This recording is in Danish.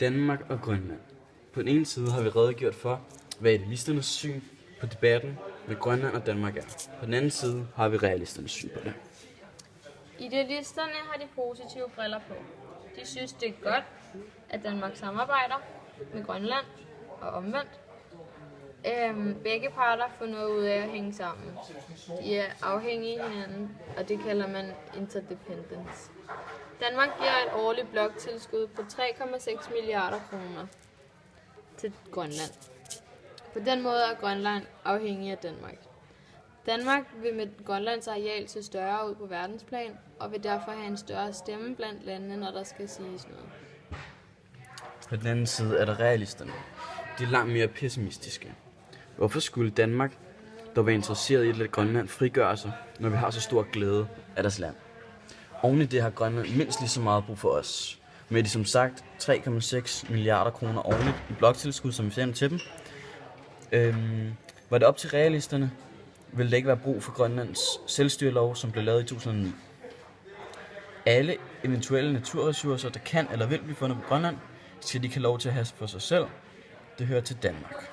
Danmark og Grønland. På den ene side har vi redegjort for, hvad idealisternes syn på debatten med Grønland og Danmark er. På den anden side har vi realisternes syn på det. Idealisterne har de positive briller på. De synes, det er godt, at Danmark samarbejder med Grønland og omvendt. Begge parter får noget ud af at hænge sammen. De er afhængige af hinanden, og det kalder man interdependence. Danmark giver et årligt bloktilskud på 3,6 milliarder kroner til Grønland. På den måde er Grønland afhængig af Danmark. Danmark vil med Grønlands areal se større ud på verdensplan, og vil derfor have en større stemme blandt landene, når der skal siges noget. På den anden side er der realisterne. De er langt mere pessimistiske. Hvorfor skulle Danmark dog være interesseret i at lade Grønland frigøre sig, når vi har så stor glæde af deres land? Oven i det har Grønland mindst lige så meget brug for os. Med de som sagt 3,6 milliarder kroner årligt i bloktilskud, som vi sender til dem. Var det op til realisterne, ville det ikke være brug for Grønlands selvstyrelov, som blev lavet i 2009. Alle eventuelle naturressourcer, der kan eller vil blive fundet på Grønland, skal de ikke have lov til at have for sig selv. Det hører til Danmark.